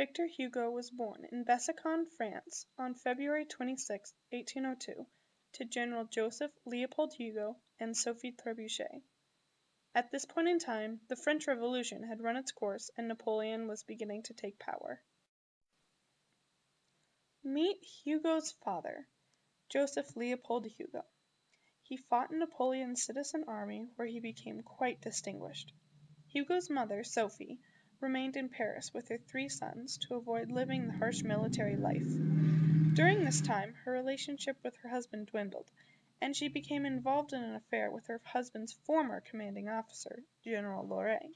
Victor Hugo was born in Besançon, France, on February 26, 1802, to General Joseph Leopold Hugo and Sophie Trebuchet. At this point in time, the French Revolution had run its course and Napoleon was beginning to take power. Meet Hugo's father, Joseph Leopold Hugo. He fought in Napoleon's citizen army where he became quite distinguished. Hugo's mother, Sophie, remained in Paris with her 3 sons to avoid living the harsh military life. During this time, her relationship with her husband dwindled, and she became involved in an affair with her husband's former commanding officer, General Loret.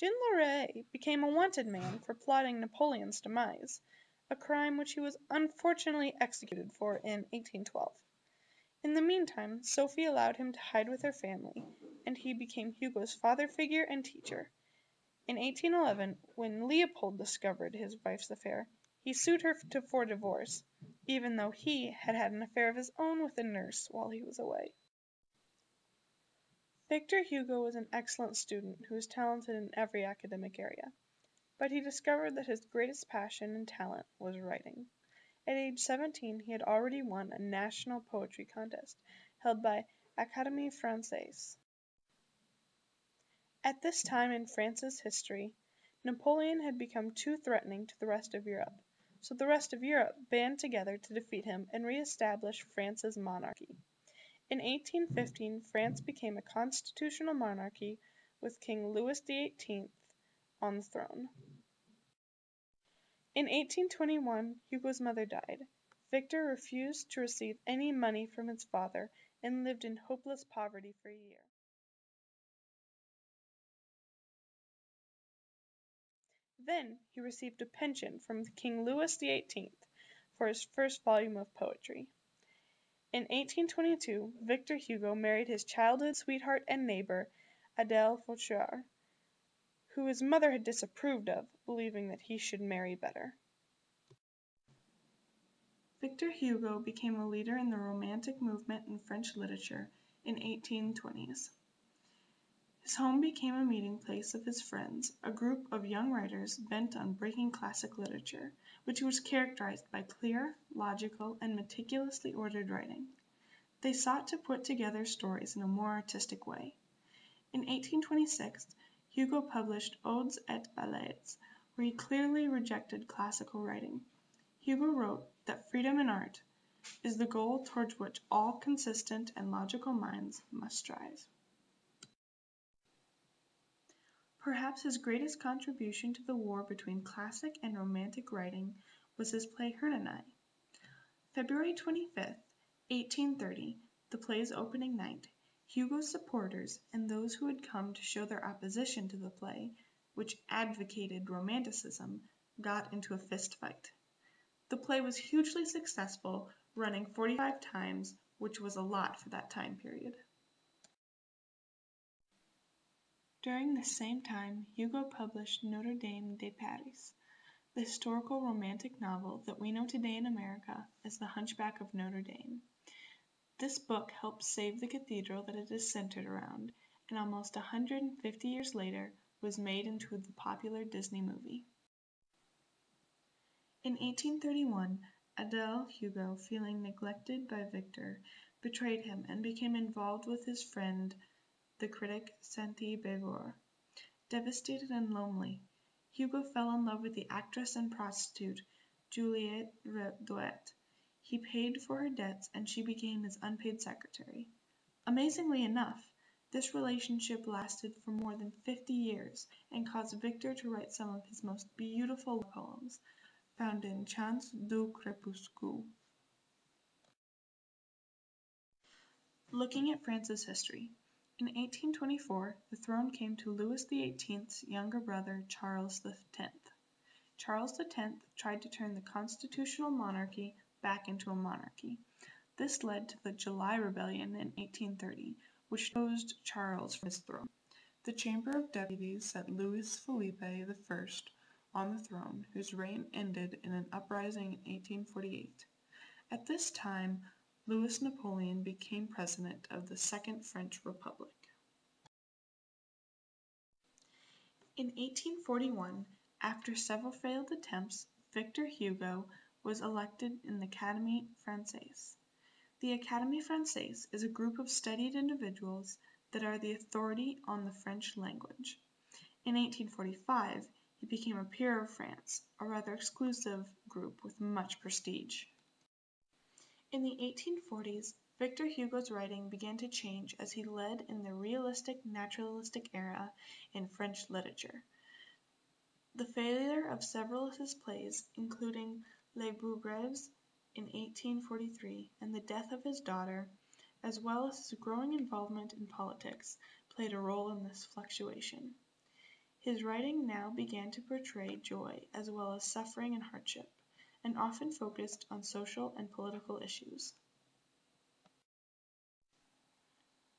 General Loret became a wanted man for plotting Napoleon's demise, a crime which he was unfortunately executed for in 1812. In the meantime, Sophie allowed him to hide with her family, and he became Hugo's father figure and teacher. In 1811, when Leopold discovered his wife's affair, he sued her for divorce, even though he had had an affair of his own with a nurse while he was away. Victor Hugo was an excellent student who was talented in every academic area, but he discovered that his greatest passion and talent was writing. At age 17, he had already won a national poetry contest held by Académie Française. At this time in France's history, Napoleon had become too threatening to the rest of Europe, so the rest of Europe band together to defeat him and re-establish France's monarchy. In 1815, France became a constitutional monarchy with King Louis XVIII on the throne. In 1821, Hugo's mother died. Victor refused to receive any money from his father and lived in hopeless poverty for a year. Then he received a pension from King Louis XVIII for his first volume of poetry. In 1822, Victor Hugo married his childhood sweetheart and neighbor, Adèle Fauchard, who his mother had disapproved of, believing that he should marry better. Victor Hugo became a leader in the Romantic movement in French literature in the 1820s. His home became a meeting place of his friends, a group of young writers bent on breaking classic literature, which was characterized by clear, logical, and meticulously ordered writing. They sought to put together stories in a more artistic way. In 1826, Hugo published Odes et Ballades, where he clearly rejected classical writing. Hugo wrote that freedom in art is the goal towards which all consistent and logical minds must strive. Perhaps his greatest contribution to the war between classic and romantic writing was his play Hernani. February 25, 1830, the play's opening night, Hugo's supporters and those who had come to show their opposition to the play, which advocated romanticism, got into a fist fight. The play was hugely successful, running 45 times, which was a lot for that time period. During the same time, Hugo published Notre Dame de Paris, the historical romantic novel that we know today in America as The Hunchback of Notre Dame. This book helped save the cathedral that it is centered around, and almost 150 years later was made into the popular Disney movie. In 1831, Adèle Hugo, feeling neglected by Victor, betrayed him and became involved with his friend, the critic Sainte-Beuve. Devastated and lonely, Hugo fell in love with the actress and prostitute Juliette Drouet. He paid for her debts and she became his unpaid secretary. Amazingly enough, this relationship lasted for more than 50 years and caused Victor to write some of his most beautiful poems, found in Chants du Crépuscule. Looking at France's history. In 1824, the throne came to Louis XVIII's younger brother, Charles X. Charles X tried to turn the constitutional monarchy back into a monarchy. This led to the July Rebellion in 1830, which deposed Charles from his throne. The Chamber of Deputies set Louis Philippe I on the throne, whose reign ended in an uprising in 1848. At this time, Louis Napoleon became president of the Second French Republic. In 1841, After several failed attempts, Victor Hugo was elected in the Académie Française. The Académie Française is a group of studied individuals that are the authority on the French language. In 1845, he became a peer of France, a rather exclusive group with much prestige. In the 1840s, Victor Hugo's writing began to change as he led in the realistic naturalistic era in French literature. The failure of several of his plays, including Les Bourgeois in 1843 and the death of his daughter, as well as his growing involvement in politics, played a role in this fluctuation. His writing now began to portray joy as well as suffering and hardship, and often focused on social and political issues.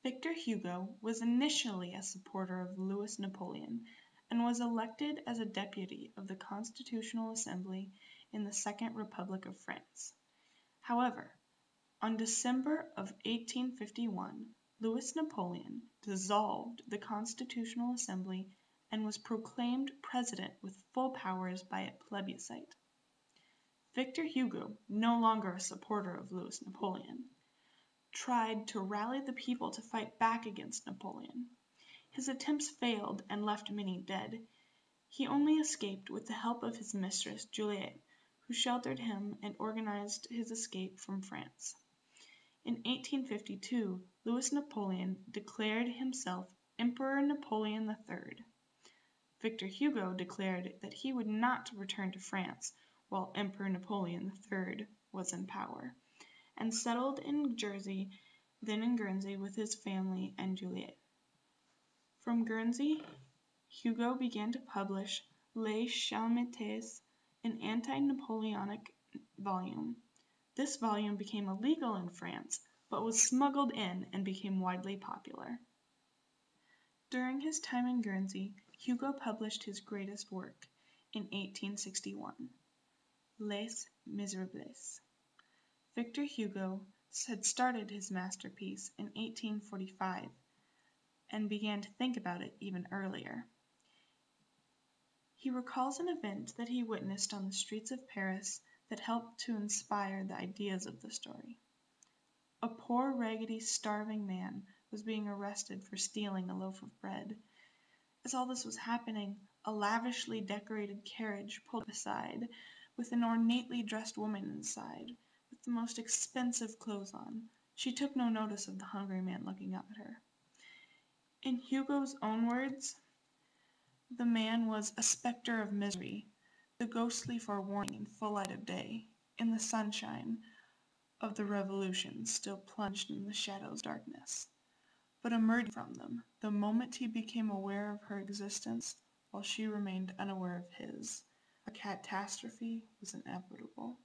Victor Hugo was initially a supporter of Louis Napoleon and was elected as a deputy of the Constitutional Assembly in the Second Republic of France. However, on December of 1851, Louis Napoleon dissolved the Constitutional Assembly and was proclaimed president with full powers by a plebiscite. Victor Hugo, no longer a supporter of Louis Napoleon, tried to rally the people to fight back against Napoleon. His attempts failed and left many dead. He only escaped with the help of his mistress, Juliet, who sheltered him and organized his escape from France. In 1852, Louis Napoleon declared himself Emperor Napoleon III. Victor Hugo declared that he would not return to France while Emperor Napoleon III was in power, and settled in Jersey, then in Guernsey with his family and Juliet. From Guernsey, Hugo began to publish Les Chalmites, an anti-Napoleonic volume. This volume became illegal in France, but was smuggled in and became widely popular. During his time in Guernsey, Hugo published his greatest work in 1861, Les Miserables. Victor Hugo had started his masterpiece in 1845 and began to think about it even earlier. He recalls an event that he witnessed on the streets of Paris that helped to inspire the ideas of the story. A poor, raggedy, starving man was being arrested for stealing a loaf of bread. As all this was happening, a lavishly decorated carriage pulled aside, with an ornately dressed woman inside, with the most expensive clothes on. She took no notice of the hungry man looking up at her. In Hugo's own words, the man was a spectre of misery, the ghostly forewarning in full light of day, in the sunshine of the Revolution, still plunged in the shadows of darkness, but emerging from them the moment he became aware of her existence, while she remained unaware of his. A catastrophe was inevitable.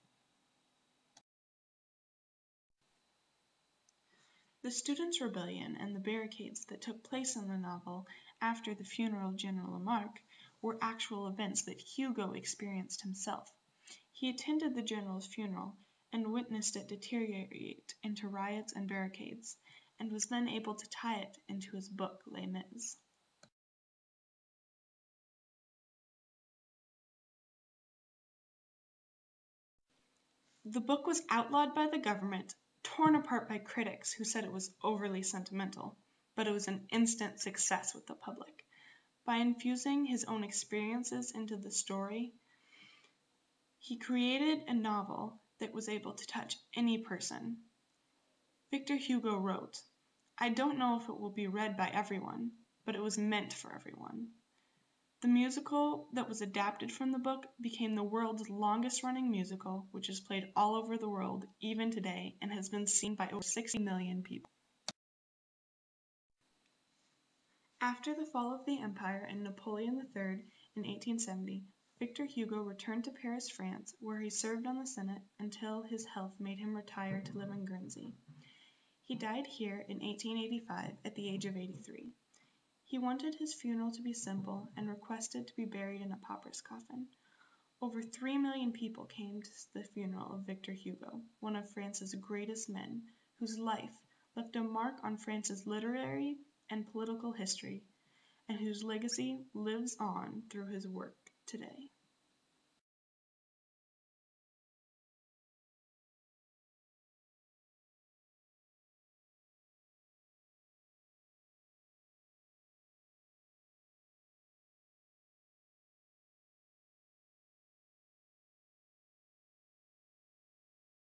The Students' Rebellion and the barricades that took place in the novel after the funeral of General Lamarck were actual events that Hugo experienced himself. He attended the general's funeral and witnessed it deteriorate into riots and barricades, and was then able to tie it into his book Les Mis. The book was outlawed by the government, torn apart by critics who said it was overly sentimental, but it was an instant success with the public. By infusing his own experiences into the story, he created a novel that was able to touch any person. Victor Hugo wrote, "I don't know if it will be read by everyone, but it was meant for everyone." The musical that was adapted from the book became the world's longest-running musical, which is played all over the world, even today, and has been seen by over 60 million people. After the fall of the Empire and Napoleon III in 1870, Victor Hugo returned to Paris, France, where he served on the Senate until his health made him retire to live in Guernsey. He died here in 1885 at the age of 83. He wanted his funeral to be simple and requested to be buried in a pauper's coffin. Over 3 million people came to the funeral of Victor Hugo, one of France's greatest men, whose life left a mark on France's literary and political history, and whose legacy lives on through his work. today.